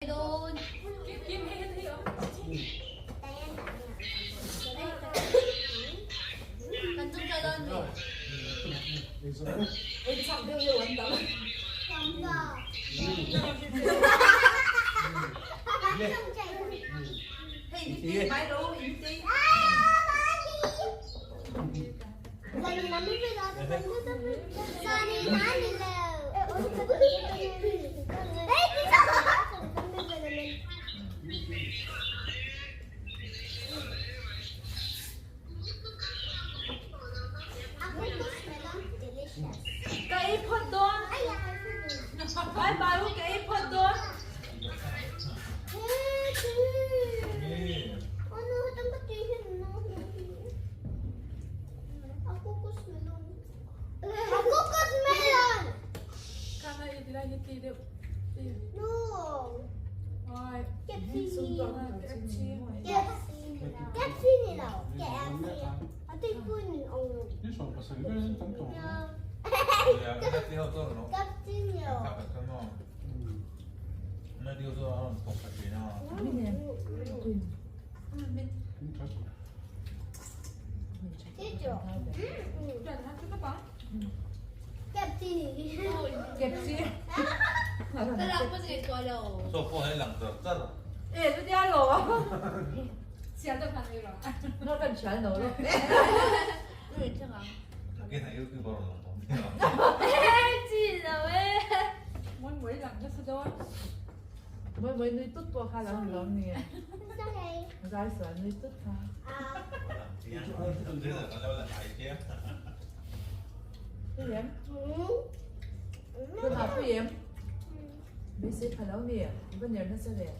Đôn Kim hay thi không? Mình tung cho đơn vị Bên trong tiêu yêu ấn tấm. Thì máy đâu ý tí. Cái phật đó. Bye bye lúc cái phật đó. Karena itu lagi tidak. Rồi. Xung quanh cái chi. Io sono passato in tanto. Nó điêu cho nó cục phải gì nào Chuẩn hả? Các bạn. Kẹp chi. Tôi làm cái gì gọi đồ. số phố hay làm được rất là 예, 또 디알로. 지하철 가는 길로. nó cần trả nổi luôn. Người chưa ngắm. cái này yêu cầu nó không Chị nào ấy. Muốn mới làm cho số mới nuôi tốt qua khai lắm lắm nè. Sao vậy? Gái sợ nuôi tốt ha. thì anh thế là nó đâu là phải chứ Cái em, tôi học cái em. Bé sẽ phải lắm nè, bây giờ nó sẽ đẹp.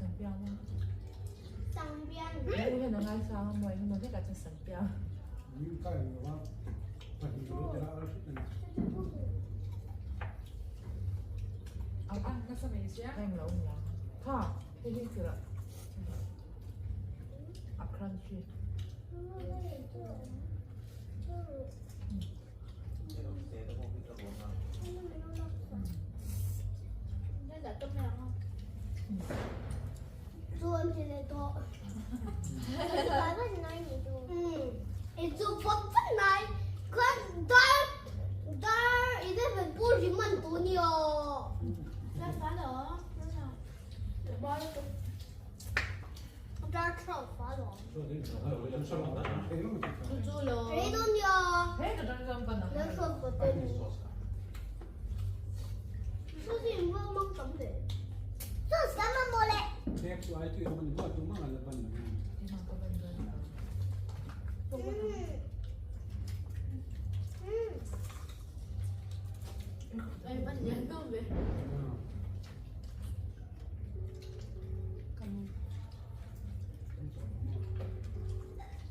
Sẵn béo không? Sang biên. Nếu như nó ngay sao không mày nó biết cả cho sẵn béo. Những cái mà phần của nó đã ăn nó sao vậy chứ? Em lẩu nhá. Ha, cái gì kìa. À crunchy. Đây là tôm nào không? Tuôn thì này to. Cái phần này gì tuôn? Itu phần này. Kan dar ini phần bùi gì mình tuôn nhiều. Ra phá đó. Để bao nhiêu? Dar trâu phá đó. Đấy đâu nhiều. Thế là trong phần nào? Nếu không có tên. Số gì vương mong tấm để. Số sao mà mua lẹ. Thế của ai thì mình mua chúng nó là phần Thì mà có bên bên nào. Đây vẫn nhớ không về.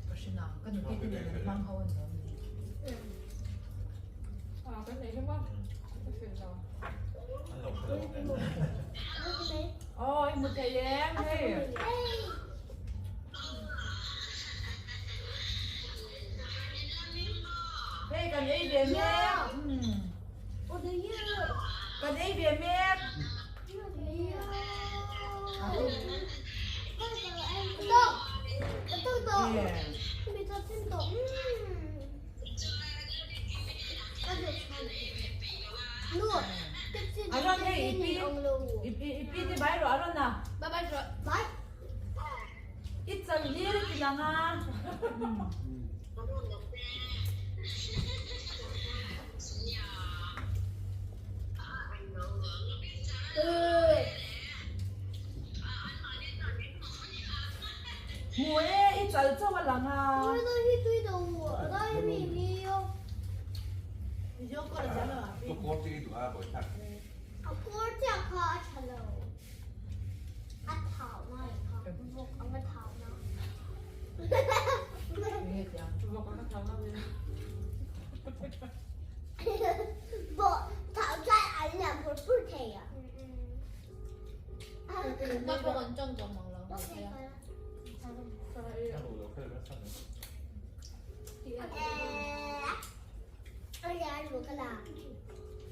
Kasi na, kan kita din lang hawan na. Cái này đúng không? Cái phần rồi. anh lục được Ôi, một cái em thế. Thế cần ý về mẹ. Ủa đấy như. Cần ý về mẹ. Tôi bây giờ xin tổ. Nuôi. Aron thế ipi di bay rồi Aron na. Bye bye rồi. Bye. Ít dần đi thì là nga. Mùa ấy ít dần cho mà là nga. Tôi đi tuy đầu ở đây mình đi không? Thì cho con là trả lời. số phố thì đủ bởi thật Cô chẳng có trả lời. Ăn thảo này, thảo một ông ăn thảo nào. Nghe tiếng. Chúng nó có các cháu nó về. Bộ thảo trai ảnh là một phút thầy à? Nó có còn trong trong bằng lòng Ok. nó đủ được cái rất Ôi da, anh vừa cái là.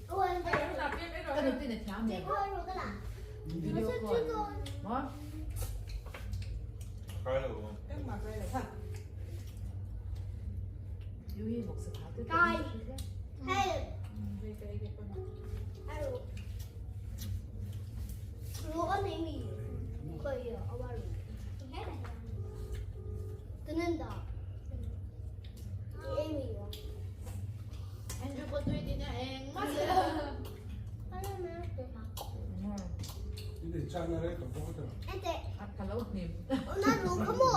Ôi, anh cái đầu tiên là thả Đi mẹ coi rồi cái là. Nó video sẽ call chưa rồi. đó Cái rồi. Em mà đây là thật. yêu hi một sự thảo tới Coi. Hay Về cái con. Ayo. Lu kan ini. Kayak awal. Tenenda. Ini ya. Anh chưa có tweet đi nha em. Ano na ito? 근데 있잖아요. 또 똑같아. Ente, ăn cả lẩu niềm nalu kamu.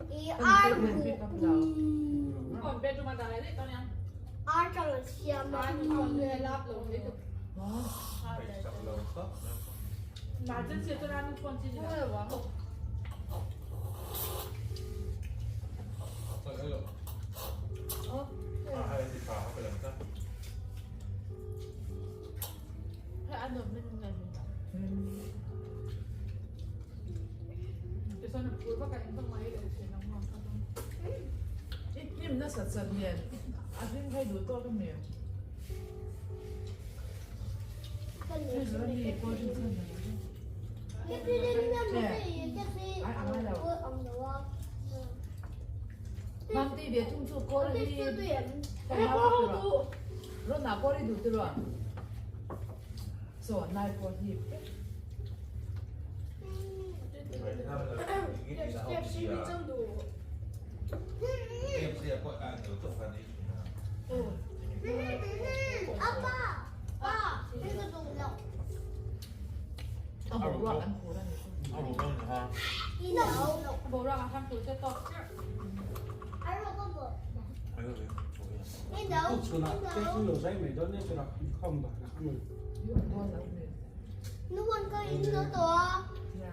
I Còn bên trong mặt đấy đấy con em. ar siapa? Con người lắp lồng đấy. đó Phải chậm lâu cấp. Mà chân chưa tôi ăn con chi Không phải quá. Cái rồi. Hay thì phá phải làm sao? Phải ăn được bên này mình. Cái son nó cuối các cái tông máy để nó ngon hơn. ít nhưng nó sật sật liền ăn thêm thay đổi to trong miệng Kan thế rồi đi qua trên sân này Cái gì đến nhà mình cái gì? Ông đó. 밤 뒤에 퉁퉁 꼬리 Cái tuyển. 너 나 꼬리도 들어와 so 날 꼬리 Vậy thì là nghĩ là học gì à? Em sẽ có ăn ở chỗ phần đi. 아빠. 아, 이거 좀 넣어. 아 뭐로 안 보라니เอาหมูต้มฮะ 이 넣어. Bố ra mà thăm tuổi cho to. 알로 꺼버. Mấy cái 이 넣어. 또 전화. 떼기 요새 매전에 저랑 không phải là người. 이거 뭐 하는 누군 거 있는 또. 야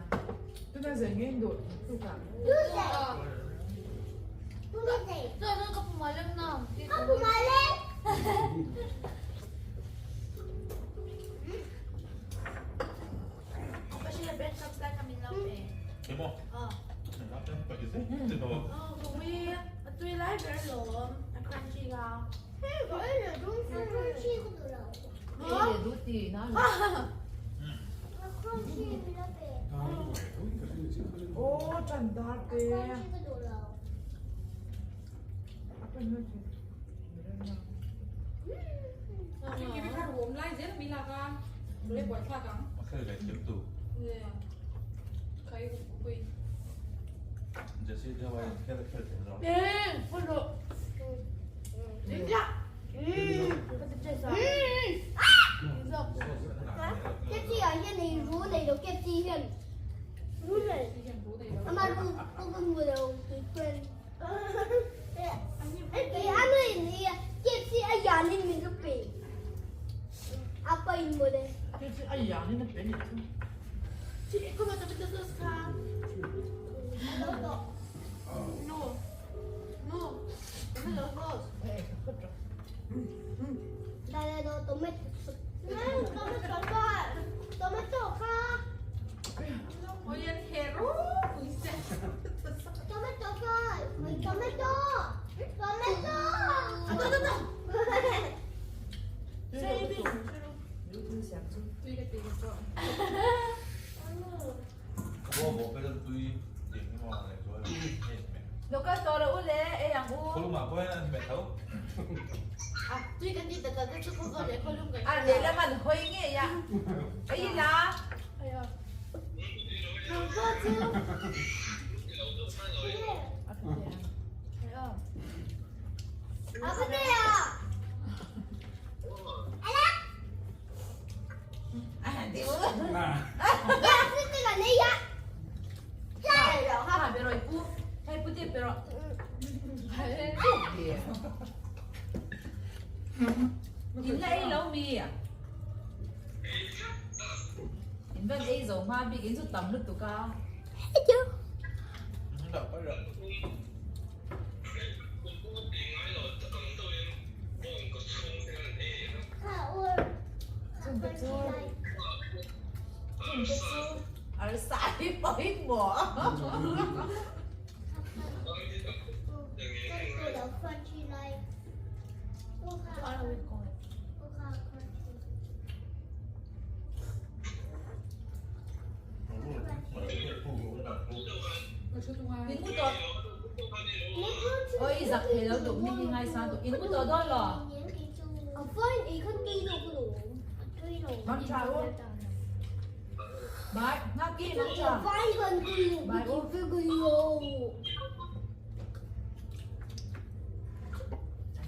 tôi đang giờ nghiêng đội tôi cảm 누구지? 누구지? Rồi nó có mà lên nào. 아빠 말해. Bác sĩ là bên trong tay cầm mình lắm nè. Thế không? Nó tên phải gì? Từ đầu. Không biết. Tuy lái về lộn. Anh khoan chi nào. 원래 롱스를 치고 들어오고. 이게 루티 나는 크런치 이렇게. 아, 이거 여기가 생겼지. 오 잔다 때 크런치가 돌아오고. 아빠 이렇게 Chị kia biết khác gồm lai dễ là mình là con. Lấy quả xa cắn. Nó sẽ là kiếm tủ. Nè. Cái quỳ. Giờ sẽ theo bài theo thế đó. Nè. Con lộ. Đến chắc. Cái gì ở trên này rú này nó kẹp gì hiện. Rú này. Đi xem bố này đâu. Mà rú con vừa đầu cái quên. Cái ăn này thì kẹp gì ở nhà nên mình cứ bị. Apa ini boleh? 그래서 아 양이는 별이 있어 Chị có bao giờ biết được sao? No. No. Cái này là 에 그렇죠 Đây đây tomato. Tomato coi. Tomato coi. Ôi em hero. Ui xe. Tomato coi. Tomato. Tomato. 세이비 이렇게 샹수 Tuy cái tiền cho. Mua cái đơn tuy điểm cái mò này rồi. 너 까서 올래 애양 Có 우 lúc mà quên mẹ thấu. À, tuy cái gì từ từ cái chút không để con lúc cái. 아 내려만 호잉이 야 에이라 아버지야. 아 내가 À, 야, 쓸데가 내야. 자, 하 베로 이쁘 해 뿌띠 베로 해 인나 이 lâu in bên ấy dầu ma bị cái chút tầm nước tụ cao Không đọc cái rồi. 좀 그쵸 좀 그쵸 알싸이 뻐인 뭐 tôi đã crunchy này. Cho nó biết coi. in不到，我一十皮佬讀呢啲嗌晒讀，in不到多咯。我發現你看對路不路，對路。買，啱機我冇錯。發現看對路，不對這個路。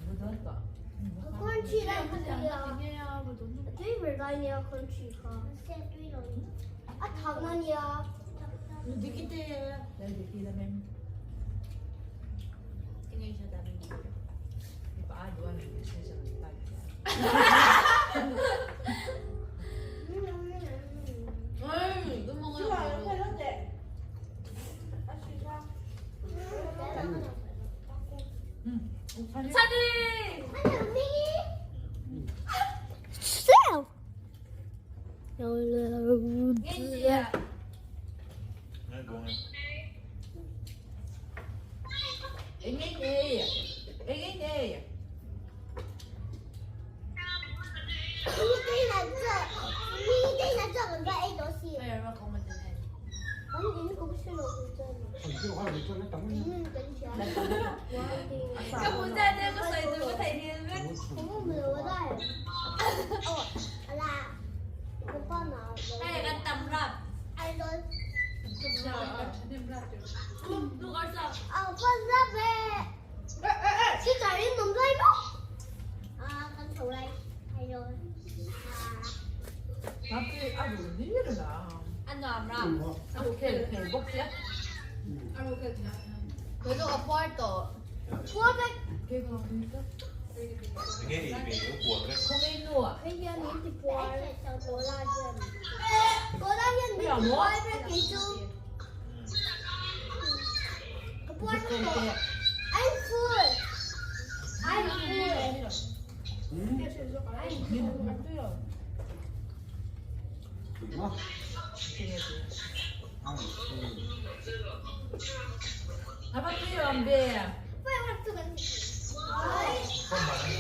唔得個。我看去那個呀，對面那你要看去哈。啊，頭那你啊。你幾多？你幾多咩？你把阿姨你身上帶有了屋子。 นั่นดูไง Anh ấy đi. Anh ấy đi. Không có cho nó tắm. Các bố ra đây có xảy từ có thể đi biết. Đây là tầm rập. Lúc ở sao? Tapi aduh dia lah. Ăn nhòm rập. Okay, okay, bốc xếp. Với đồ Porto. Cái con đi đó. ไอ้เงี้ยอีกเป็นปวดเลย Không đi nữa. Anh Phương. Anh Phương. Nhưng mà không biết rồi. Đó. À bắt đi làm về. Phải học từ cái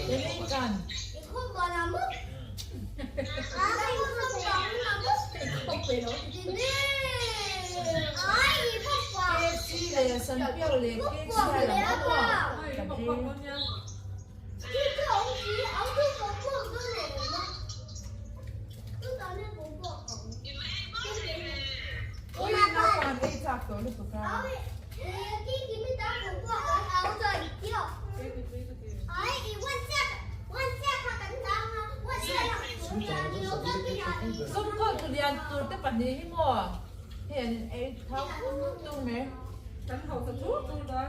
Để lên cần. không có nắm mút. Không có nắm mút. Không phải nó. Ai không có. Cái gì là sân biểu lên cái gì là nó quá. Cảm thấy Chứ cái ông chí, ông cứ có bộ cái này mà. Cứ nói lên có bộ ông. ôi nó còn đi chặt rồi nó tụt ra. Cái mới ta có bộ ông rồi chưa? Ấy, quan sát họ cảnh giác ha. Quan sát họ chủ nhà nhiều hơn cái nhà đi. Không có tụi điền tụi cái bản đi hết mua. Hiện ấy tháo tung mẹ. Tấm hậu thật thuốc luôn đó.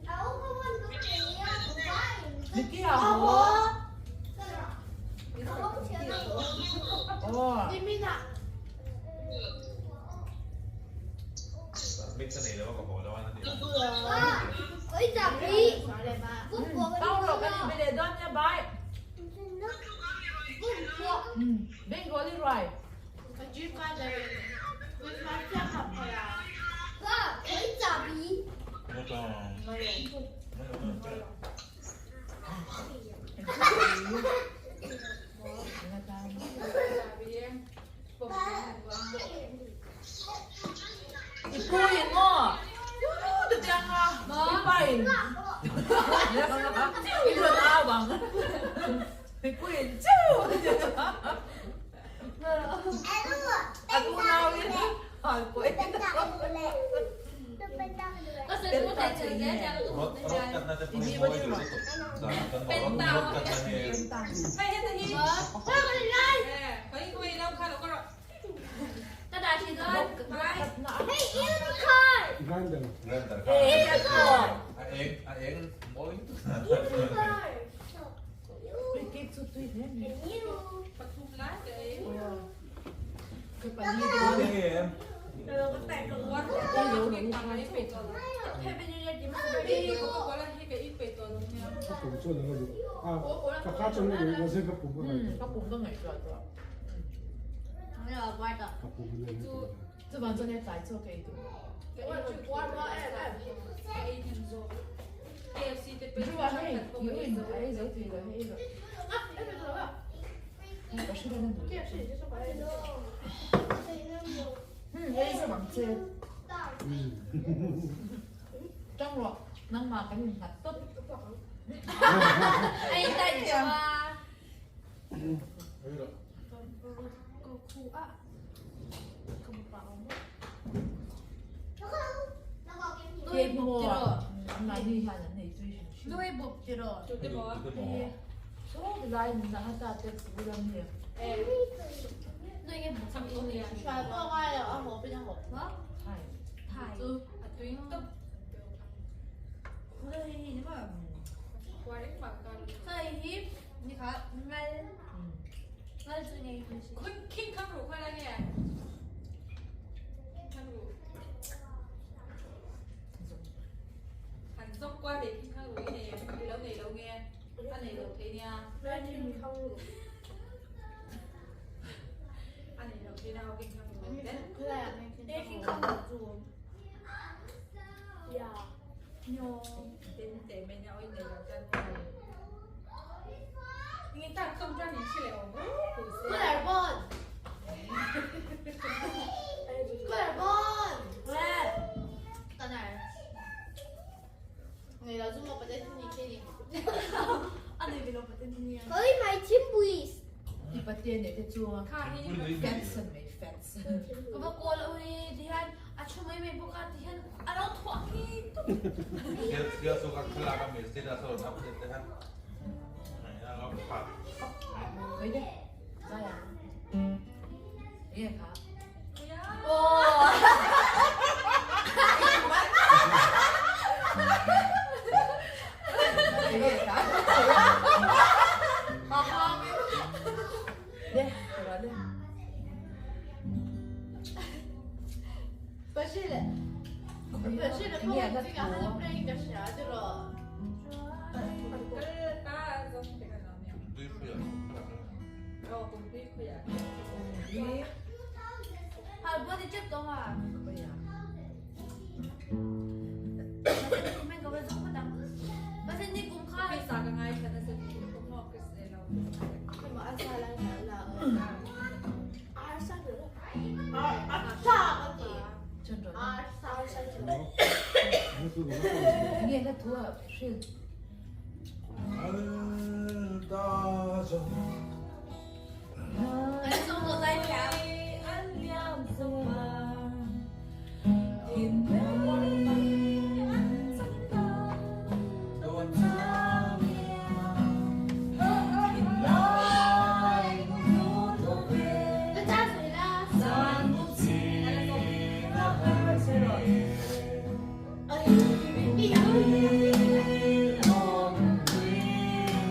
Ông không ăn cái gì á, cũng phải. Đi kia hả? Ông chưa đâu. Ồ. มิกซ์เสน่ห์แล้วก็บอกแล้วว่านั่นเอง Ôi chà đi. Phúc của cái Tao đi rồi cái đâu? gì bây giờ đơn nha bye. Phúc của. Bên có đi rồi. Cơ, ôi chà đi. แล้วก็ไม่รู้ Người ta. Thì cô hiện ngô. Được chưa ngô? Đi bay. Đi rồi tao bằng. Thì cô hiện chú. Aku nào đi. Hỏi cô ấy. Có sự có thể trừ giá cho ร lúc ถ một รถ ngày. กันน่าจะเป็นโมยอยู่ที่สุดกันบอกรถกันนั่นเอง Mày hết tự nhiên. Có những người đâu khai đâu có rồi. Ta đã chỉ thôi. Bye. Hey, unicorn. Random. เริ่มแต่ Ê, cái cổ. เอ็งโมย Unicorn. Ui, cái chút tùy thế này. Bật thùng lá kìa. Cái bản đi นี่ đó. เอ็ม Nó tẹt được quá. Cái dấu điện bằng cái ít rồi. Thế bây giờ chỉ mất đi có quá là cái ít rồi rồi nha. Các cụ cho nó được. À, các khác trong này nó sẽ các cụ có này. Các bụng都没做到。 Bây giờ quay tập. Các cụ cái này. 这完全在在做给读。 Cái quan trọng quá quá em cái hình rồi. KFC thì 你 bên 是吧？嘿，有人还有这个黑的。我是在那里。黑是往这。trong rồi nâng mà cái mình đặt tốt Ay, tayo ah. 여기다. Kuha. Kamupaw mo. game mua hôm nay đi hai lần này duy trì Lui bục chiro. Chụp cái bó. số cái dài mình đã ta tết của lâm nhiều Lui cái bục Xong rồi nè. Xoài có ngoài là ở hộp bên trong hộp. Đó. hay Thải. À tuyến tốc. Lui nhưng mà Qua đến bằng con. hơi hiếp như thế ngay ngay suy nghĩ Khuyên khinh khăn rủ khoai lang nè. Khăn rủ. Hành dốc qua để khinh khăn rủ này. Đi lâu nghe. Ăn này lâu thế nha. Ra nhưng không được. Ăn này lâu thế nào khinh khăn rủ. Đấy. Cái này đây khi không được dùng. Dạ. Nhô. Đến để bên nhau này là chân. Người ta không cho mình chịu. Cứ là bon. Cứ là bon. Ra. Cái này. Người là dùng một cái tên như thế này. Anh ấy bị lột một tên như thế. Hỡi mày chim bùi. đi bắt tiền để cái chùa Khai như fancy mấy fancy Có bao cô là ui thì hắn à chúng mấy mình bukan thì hắn à nó thoải Dia suka kelakar mesti dah soal apa itu kan. Nah, kalau empat. mấy đấy ra à nghe hả Ồ. nghe hả đây rồi đây Bác sĩ là không có cái cả hai lúc đây cái啥的了。 cái ta giống cái nào nhỉ? Itu itu ya. Cùng biết bây giờ. đi Hai bữa thì chết không à? bây giờ Mình có bao giờ có đắng? Bác sĩ đi cùng Khi khai. sao cái ngày cái nó sẽ cũng một cái sẽ lâu. Nhưng mà anh sai là ai sai được? Ai sai cái gì? chân rồi Ai sai được? 이거 쓰고 나서 nghe nó thua xuyên 따져. Anh xong rồi tay chào. anh nhắm Cái cha gì ra?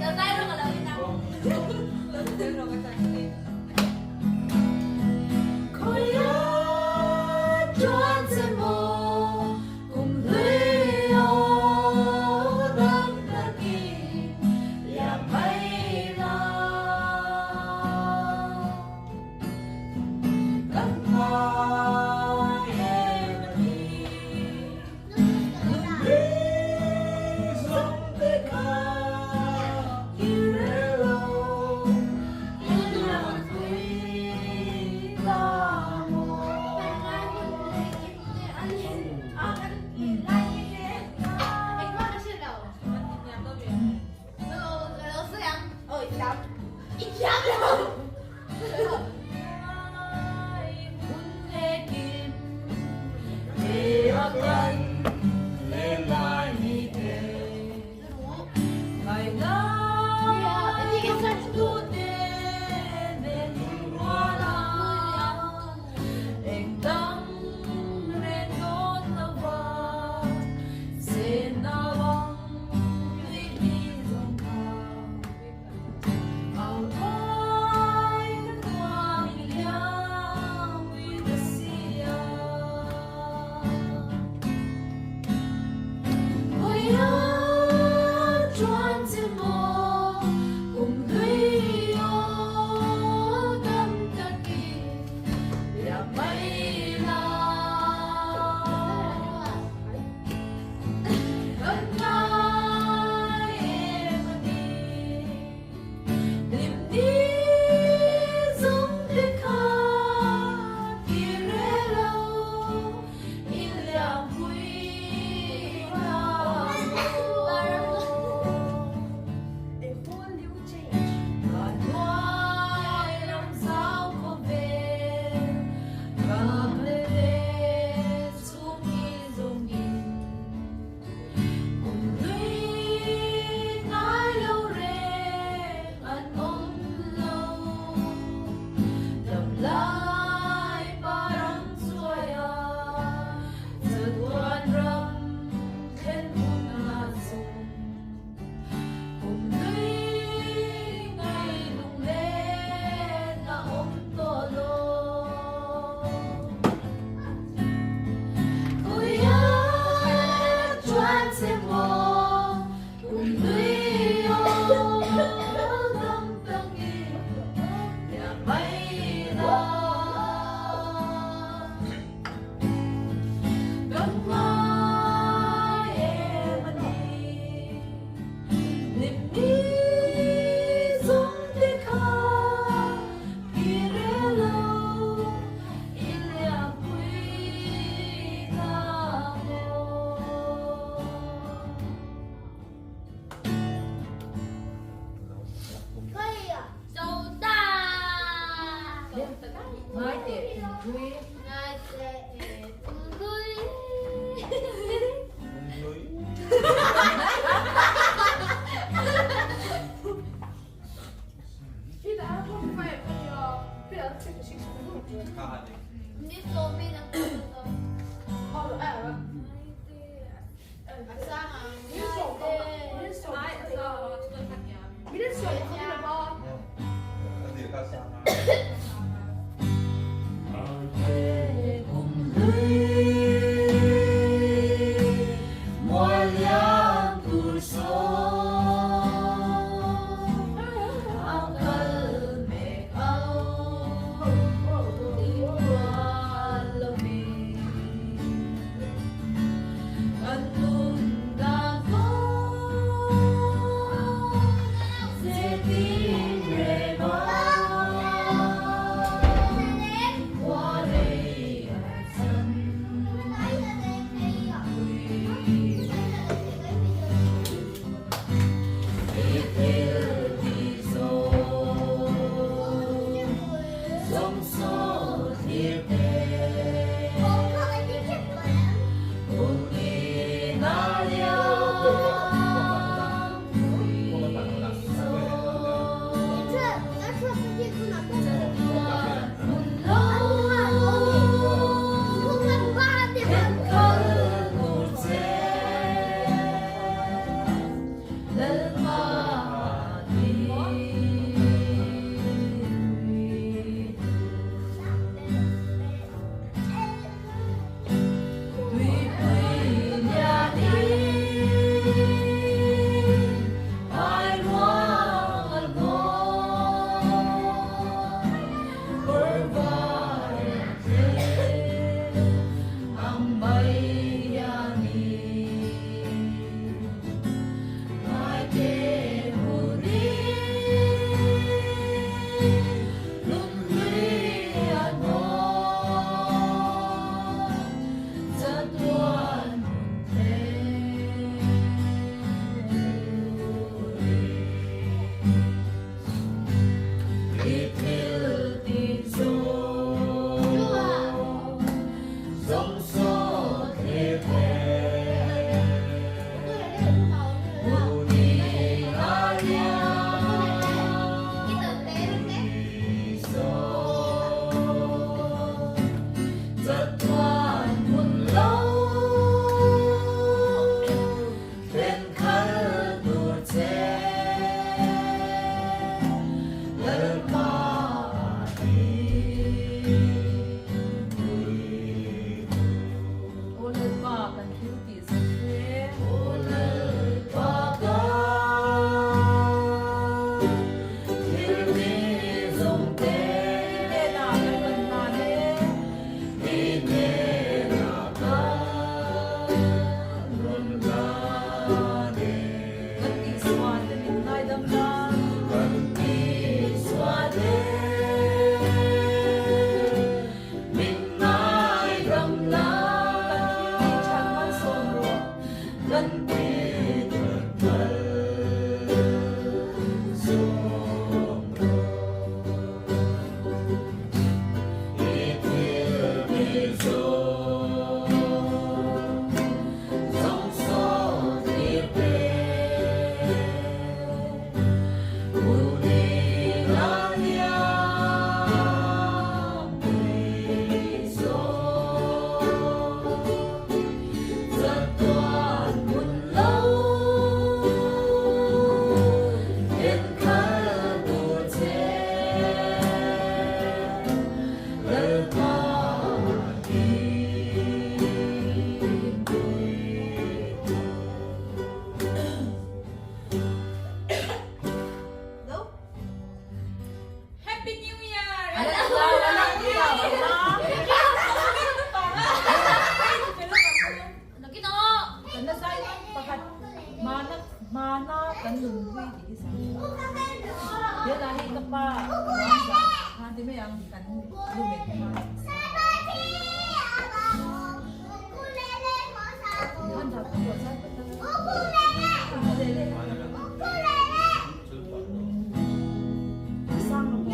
Giờ tay luôn là lời nào? 可以啊，收到。 Mai te vui. 那这不对。 พี่ดาพ่อไปเป็นยอพี่ดาเป็นชิคกี้พายด้วย ขาดอีก 你手没能看到。 พ่อรู้อ่ะ 阿三啊，你 นี่ส่งต่อนี่ส่ง ไอ้เราตัวทักยาม ไม่ได้ส่งเขาเลยบอก อันนี้ก็สามารถ Hãy subscribe cho kênh Ghiền Mì Gõ để không bỏ lỡ yung hui di isa. Dia lahi ka pa. Hati mo yung kan lumit pa. Handa pa ko sa ukulele. Sang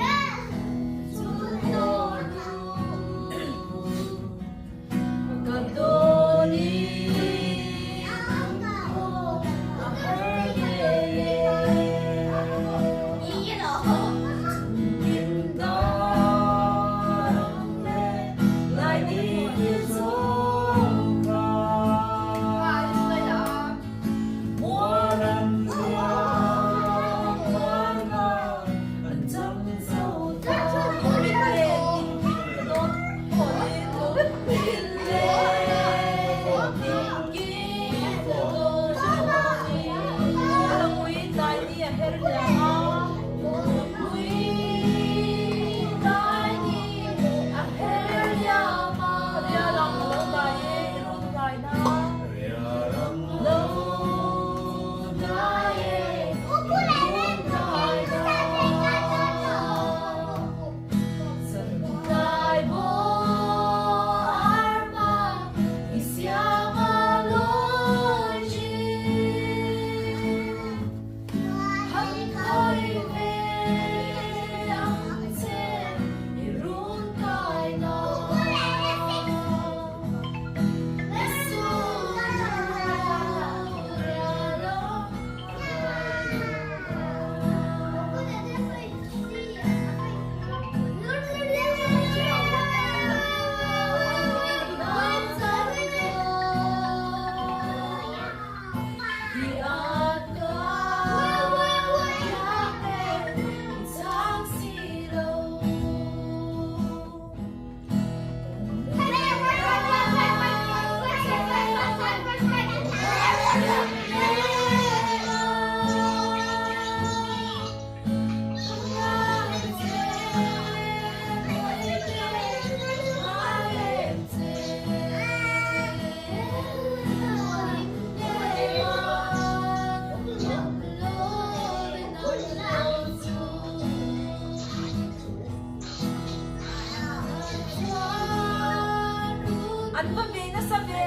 ano ba may nasabi?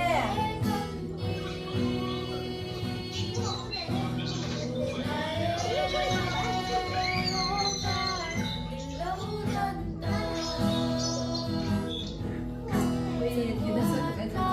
Wait, ginasabi ka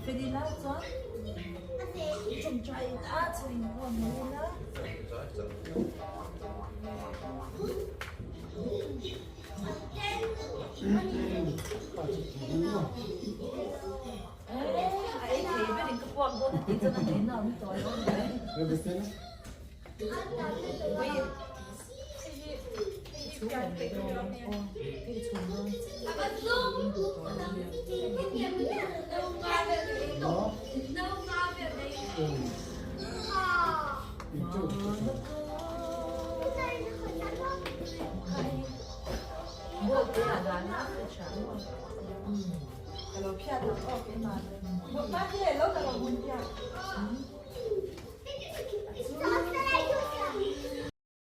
Pwede na ito? Itong try it out. So, yung mga nila. ai thế bên đến cái quần cô thì cho nó đến nào không tối không đấy Rồi biết thế nào? bây chú phải để đồ cái chùm luôn Đó. Ừ. Đi chung. mua cái là gắn nó phải chán rồi kalau piada oh cái mà một bát thế lâu rồi mà muốn